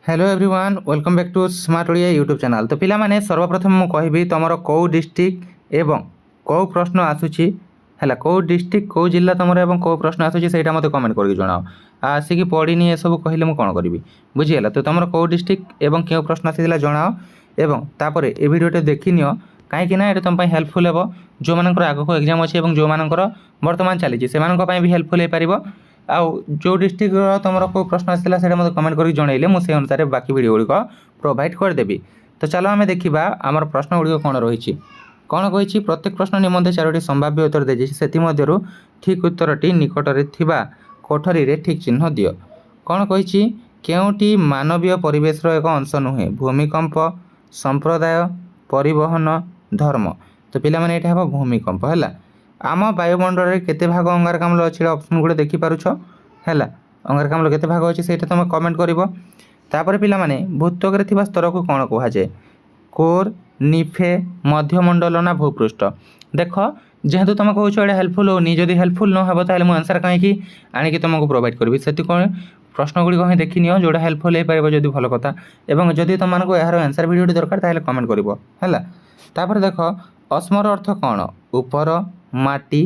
Hello everyone welcome back to smart Odia YouTube channel. तो पिला माने सर्वप्रथम मु कहबी तुमर कौ डिस्ट्रिक्ट एवं कौ प्रश्न आसुची है कौ डिस्ट्रिक्ट कौ जिला तुमर एवं कौ प्रश्न आसुची सेटा मते कमेंट करके जणाओ। आसिकी पढ़ीनी ए सब कहले मु कोन करबी बुझियला। तो तुमर कौ डिस्ट्रिक्ट एवं केउ प्रश्न आसीला जणाओ एवं तापरे ए वीडियोटे देखिनियो कहीं ना ये तुम हेल्पफुल हे जो मानकर आगक एग्जाम अच्छे और जो मानकर वर्तमान चली से भी हेल्पफुल हो पार आउ जो डिस्ट्रिक्ट तुम को प्रश्न आसाला से मतलब कमेंट करके जनइले मुझे अनुसार बाकी वीडियो गुड़िक प्रोवाइड करदेवी। तो चलो आम देखा आमर प्रश्न गुड़िक कौन रही कौन कही प्रत्येक प्रश्न निमंते 4टी संभाव्य उत्तर दे से ठीक उत्तरटी निकटरे थिबा कोठरी रे ठीक चिन्ह दियो। कौन कही केउटी मानवीय परिवेश एक अंश नुहे भूमिकंप संप्रदाय परिवहन धर्म। तो पिला माने एटा हबो भूमिकंप हैला। आम वायुमंडल में केते भाग अंगारकाम्ल अच्छे ऑप्शन गुड़े देखिपुर है अंगारकाम्ल केते भाग अच्छे से तुम कमेंट कर पिला माने भूत्वक स्तर को कौन कहुए कोर निफे मध्यमंडल ना भूपृष्ठ। देख जेहेतु तुम कहो ये हेल्पफुल होनी जदि हेल्पफुल न हो तो आंसर कहीं आणिक तुमको प्रोवाइड करी से प्रश्न गुड़िक ही देखी नियो जोड़ा हेल्पफुल हो पार जदि भल कथा एवं जदि तुमको यार आंसर वीडियो दरकार ताहले कमेंट कर देख अस्मर अर्थ कौन ऊपर माटी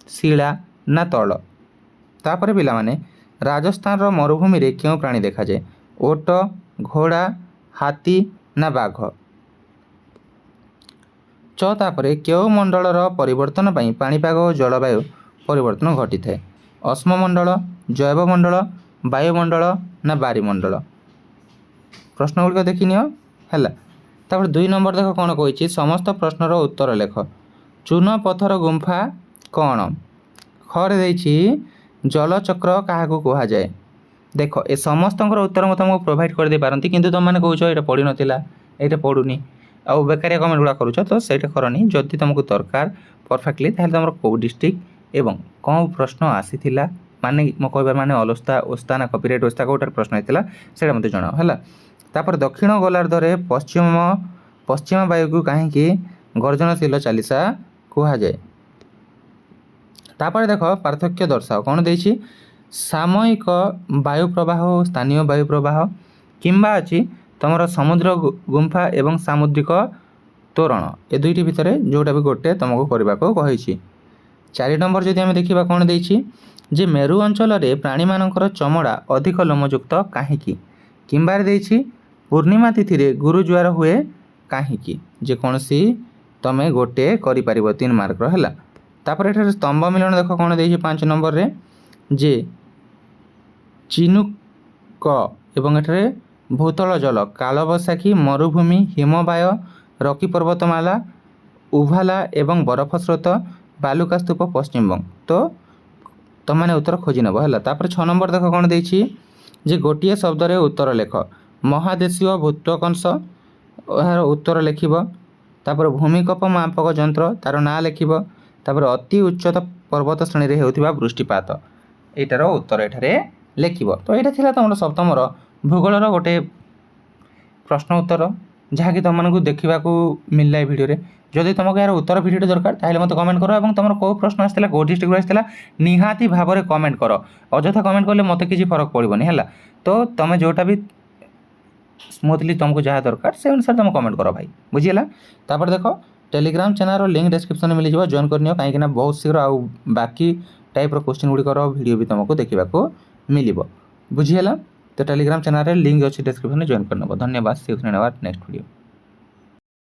शिला ना तल। तापर पिला माने राजस्थान रो मरुभूमि रे क्यों प्राणी देखा जाए ओट घोड़ा हाथी ना बाघ। तापरे क्यों मंडल परिवर्तन पाई पाणीपाग और जलवायु परिवर्तन घटी थाए अश्ममंडल जैवमंडल वायुमंडल ना बारीमंडल। प्रश्न गुड़िक देखी नियो है। 2 नंबर देख कौन कही समस्त प्रश्नर उत्तर लेख चून पथर गुंफा कौन खरे देछि जलचक्र क्या कह जाए। देख ए समस्त उत्तर मैं तुमको प्रोवाइड कर दे पारती किंतु तुम मैंने कौच ये पढ़ी नाला ये पढ़ुनी आउ बेकारिया कमेंट गुड़ा करुच तो सहीटा करनी जदि तुमको दरकार परफेक्टली ताहले तुम कौ डिस्ट्रिक्ट एवं कौन प्रश्न आसीथिला माने मो कहबार माने अलस्ता ओस्ता ना कॉपीराइट ओस्ता कोटार प्रश्न होता से मत जनाओ है। तापर दक्षिण गोलार्धरे पश्चिम वायु को कहीं गर्जनशील चालीसा कह जाए। तापर देख पार्थक्य दर्शाओ कौन देछि सामयिक वायु प्रवाह और स्थानीय वायु प्रवाह किंबा अच्छी तुम समुद्र गुंफा एवं सामुद्रिक तोरण ए दुईटी भितर जोटा भी गोटे तुमको करने को कही। 4 नंबर जदि आम देखा कौन देछि जे मेरु अंचल प्राणी मानकर चमड़ा अधिक लोमयुक्त कहीं किंबा देछि पूर्णिमा तिथि रे गुरु ज्वार हुए कहीं जेकोसी तुम गोटे कर 3 मार्क है। तापर एठार स्तंभ मिलन देख कौन दे 5 नंबर रे जे चिनुक एवं एठारे भूतल जल कालबैशाखी मरुभूमि हिमवाय रकी पर्वतमाला उभाला एवं बरफ स्रोत बालुका स्तूप पश्चिमबंग। तो तुम मैंने उत्तर खोजी नब है। तापर 6 नंबर देख कौन देछि जे गोटे शब्द रे उत्तर लेख महादेशीय भूत्वकंश यार उत्तर लिखब। तापर भूमिकंप मापक यंत्र तार ना लिखब। तापर अति उच्चत पर्वत श्रेणी में होता वृष्टिपात यार उत्तर एठारे लिखब। तो यहाँ था तुम सप्तम भूगोलर गोटे प्रश्न उत्तर जहाँकि तुमको देखा मिलला भिडियो जदि तुमको यार उत्तर भिडियो दरकार ताहले मत कमेंट कर और तुम कौ प्रश्न आसाला कौ डिस्ट्रिक्ट आसाला निहाती भाव में कमेंट कर अଯଥା कमेंट कले मत किसी फरक पड़ोनी है। तो तुम जोटा भी स्मूथली तुमको जहाँ दरकार से अनुसार तुम कमेंट कर भाई बुझीगला। तापर देख टेलीग्राम चैनल लिंक डिस्क्रिप्शन में मिल जाए जॉइन करनी कहीं बहुत शीघ्र आउ बाकी टाइप क्वेश्चन गुड़िकर वीडियो भी तुमको देखा मिल बुझीगला। तो टेलीग्राम चैनल लिंक अच्छी डिस्क्रिप्शन में जॉइन कर। धन्यवाद। सी यू नेक्स्ट वीडियो।